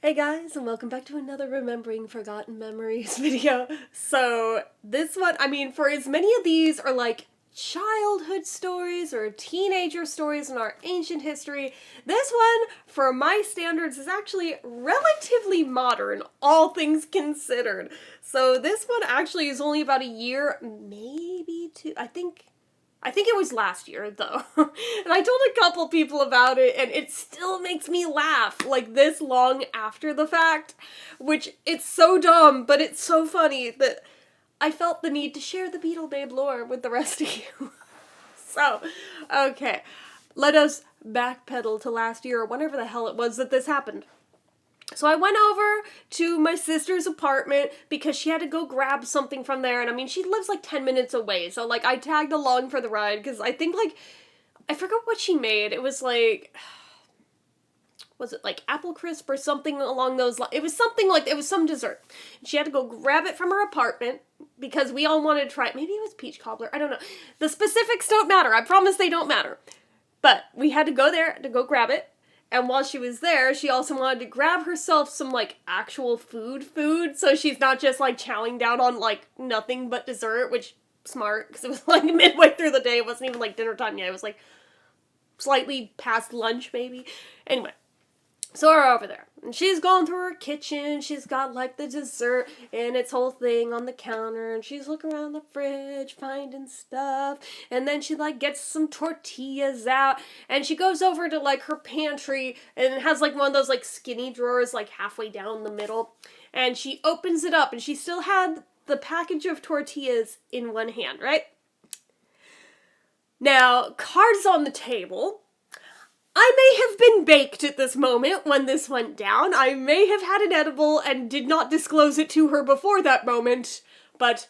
Hey guys, and welcome back to another Remembering Forgotten Memories video. So, this one, for as many of these are like childhood stories or teenager stories in our ancient history, this one, for my standards, is actually relatively modern, all things considered. So this one actually is only about a year, maybe two, I think it was last year, though. And I told a couple people about it, and it still makes me laugh, like, this long after the fact. Which, it's so dumb, but it's so funny that I felt the need to share the BeatleBabe lore with the rest of you. So, okay. Let us backpedal to last year, or whenever the hell it was that this happened. So I went over to my sister's apartment because she had to go grab something from there, and she lives like 10 minutes away, so like I tagged along for the ride because I think I forgot what she made. It was like, was it like apple crisp or something along those lines? It was something like, it was some dessert. She had to go grab it from her apartment because we all wanted to try it. Maybe it was peach cobbler, I don't know. The specifics don't matter, I promise they don't matter. But we had to go there to go grab it. And while she was there, she also wanted to grab herself some, like, actual food, so she's not just, like, chowing down on, like, nothing but dessert, which, smart, because it was, like, midway through the day, it wasn't even, like, dinner time yet, it was, like, slightly past lunch, maybe. Anyway, so we're over there, and she's going through her kitchen, she's got, like, the dessert and its whole thing on the counter, and she's looking around the fridge, finding stuff, and then she, like, gets some tortillas out, and she goes over to, like, her pantry, and it has, like, one of those, like, skinny drawers, like, halfway down the middle, and she opens it up, and she still had the package of tortillas in one hand, right? Now, cards on the table. I may have been baked at this moment when this went down. I may have had an edible and did not disclose it to her before that moment, but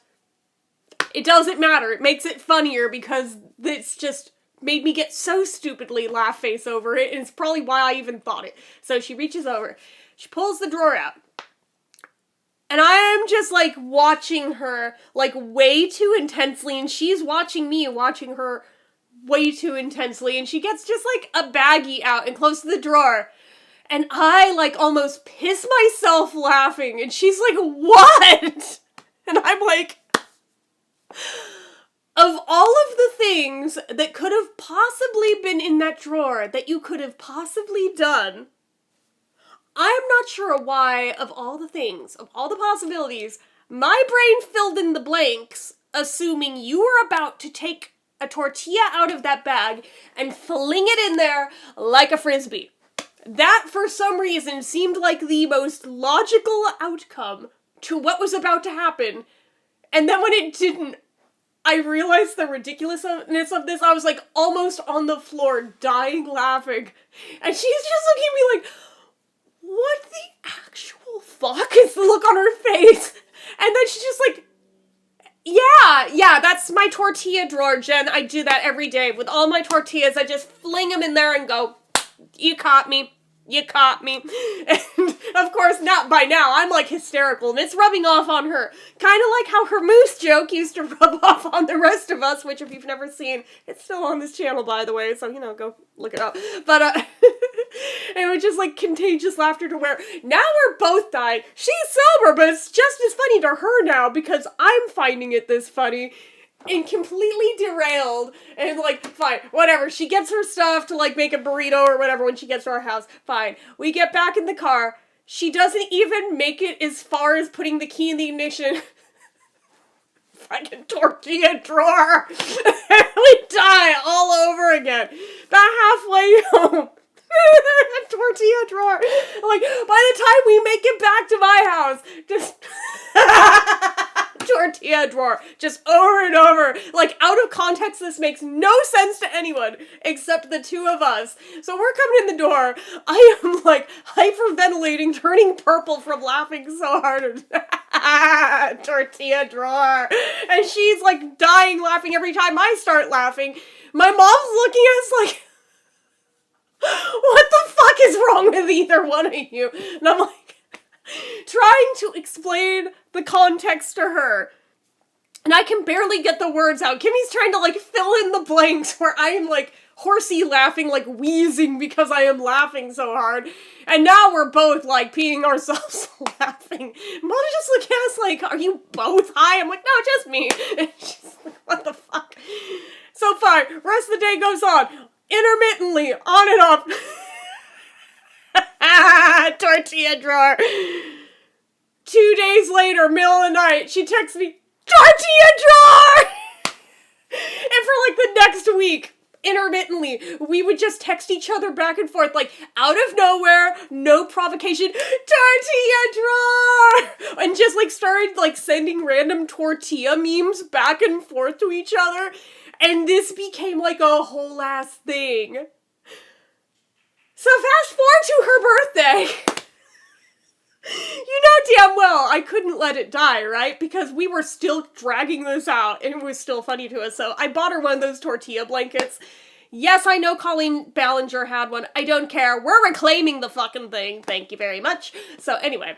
it doesn't matter. It makes it funnier because it's just made me get so stupidly laugh face over it, and it's probably why I even thought it. So she reaches over, she pulls the drawer out, and I'm just, like, watching her, like, way too intensely, and she's watching me, watching her way too intensely, and she gets just, like, a baggie out and close to the drawer, and I, like, almost piss myself laughing, and she's like, what? And I'm like, of all of the things that could have possibly been in that drawer that you could have possibly done, I'm not sure why, of all the things, of all the possibilities, my brain filled in the blanks, assuming you were about to take a tortilla out of that bag and fling it in there like a frisbee. That, for some reason, seemed like the most logical outcome to what was about to happen. And then when it didn't, I realized the ridiculousness of this. I was, like, almost on the floor, dying laughing. And she's just looking at me like, what the actual fuck is the look on her face? And then she's just like, yeah, that's my tortilla drawer, Jen. I do that every day. With all my tortillas, I just fling them in there and go, you caught me. You caught me. And, of course, not by now. I'm, like, hysterical, and it's rubbing off on her. Kind of like how her moose joke used to rub off on the rest of us, which, if you've never seen, it's still on this channel, by the way, so, go look it up. But, it was just, like, contagious laughter to where now we're both dying. She's sober, but it's just as funny to her now because I'm finding it this funny and completely derailed. And, like, fine, whatever. She gets her stuff to, like, make a burrito or whatever when she gets to our house. Fine. We get back in the car. She doesn't even make it as far as putting the key in the ignition. Fucking tortilla drawer. We die all over again. About halfway home. Tortilla drawer. Like, by the time we make it back to my house, just tortilla drawer, just over and over. Like, out of context, this makes no sense to anyone except the two of us. So we're coming in the door. I am, like, hyperventilating, turning purple from laughing so hard. Tortilla drawer. And she's, like, dying laughing every time I start laughing. My mom's looking at us like, what the fuck is wrong with either one of you? And I'm like, trying to explain the context to her. And I can barely get the words out. Kimmy's trying to, like, fill in the blanks where I am like, horsey laughing, like wheezing because I am laughing so hard. And now we're both like peeing ourselves laughing. Mom just looked at us like, are you both high? I'm like, no, just me. And she's like, what the fuck? So fine, rest of the day goes on. Intermittently, on and off. Tortilla drawer. 2 days later, middle of the night, she texts me, tortilla drawer! And for like the next week, intermittently, we would just text each other back and forth, like, out of nowhere, no provocation, tortilla drawer! And just like started like sending random tortilla memes back and forth to each other. And this became like a whole ass thing. So fast forward to her birthday. You know damn well I couldn't let it die, right? Because we were still dragging this out and it was still funny to us. So I bought her one of those tortilla blankets. Yes, I know Colleen Ballinger had one. I don't care. We're reclaiming the fucking thing. Thank you very much. So anyway,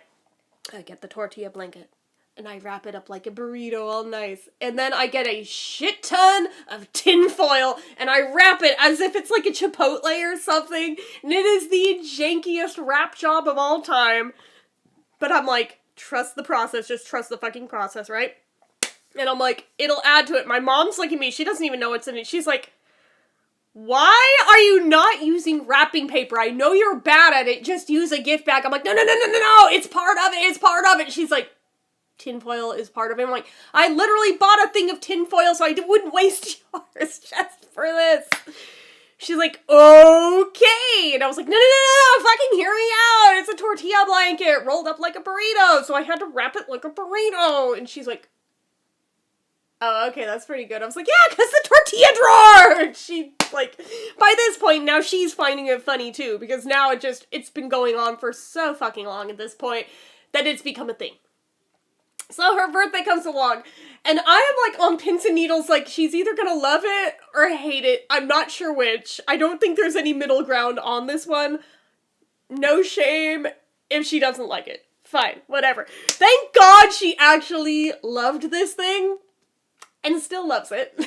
I get the tortilla blanket and I wrap it up like a burrito all nice. And then I get a shit ton of tin foil and I wrap it as if it's like a Chipotle or something. And it is the jankiest wrap job of all time. But I'm like, trust the process, just trust the fucking process, right? And I'm like, it'll add to it. My mom's looking at me, she doesn't even know what's in it. She's like, why are you not using wrapping paper? I know you're bad at it, just use a gift bag. I'm like, no, it's part of it. She's like, tinfoil is part of it. I'm like, I literally bought a thing of tinfoil so I wouldn't waste yours just for this. She's like, okay. And I was like, no, fucking hear me out. It's a tortilla blanket rolled up like a burrito. So I had to wrap it like a burrito. And she's like, oh, okay, that's pretty good. I was like, yeah, because the tortilla drawer. And she, like, by this point, now she's finding it funny too. Because now it's been going on for so fucking long at this point that it's become a thing. So her birthday comes along, and I am like on pins and needles, like she's either gonna love it or hate it. I'm not sure which. I don't think there's any middle ground on this one. No shame if she doesn't like it. Fine, whatever. Thank God she actually loved this thing, and still loves it.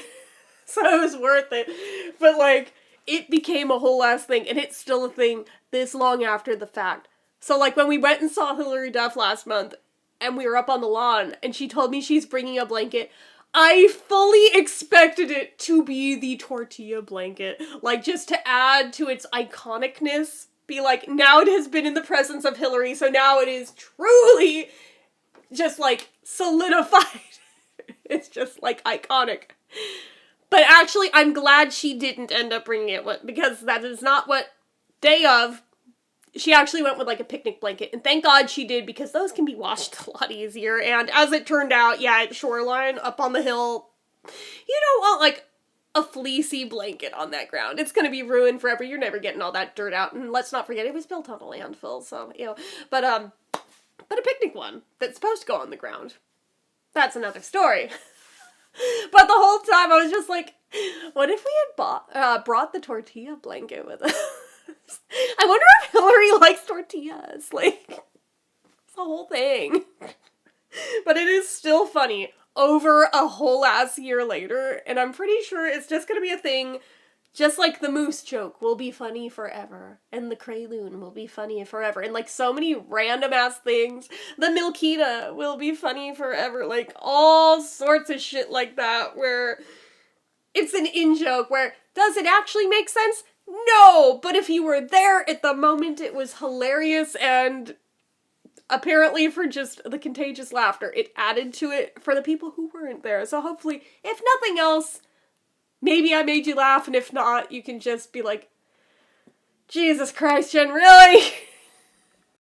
So it was worth it. But like, it became a whole ass thing, and it's still a thing this long after the fact. So like when we went and saw Hilary Duff last month, and we were up on the lawn, and she told me she's bringing a blanket, I fully expected it to be the tortilla blanket. Like, just to add to its iconicness. Be like, now it has been in the presence of Hilary, so now it is truly just, like, solidified. It's just, like, iconic. But actually, I'm glad she didn't end up bringing it, because that is not what day of. She actually went with, like, a picnic blanket, and thank God she did, because those can be washed a lot easier, and as it turned out, yeah, at Shoreline, up on the hill, you don't want, like, a fleecy blanket on that ground. It's gonna be ruined forever. You're never getting all that dirt out, and let's not forget, it was built on a landfill, so, you know, but a picnic one that's supposed to go on the ground. That's another story. But the whole time, I was just like, what if we had brought the tortilla blanket with us? I wonder if Hilary likes tortillas. Like, it's a whole thing. But it is still funny over a whole ass year later, and I'm pretty sure it's just gonna be a thing, just like the moose joke will be funny forever, and the Krayloon will be funny forever, and like so many random ass things. The Milkita will be funny forever, like all sorts of shit like that, where it's an in-joke, where does it actually make sense? No, but if you were there at the moment, it was hilarious, and apparently for just the contagious laughter, it added to it for the people who weren't there. So hopefully, if nothing else, maybe I made you laugh, and if not, you can just be like, Jesus Christ, Jen, really?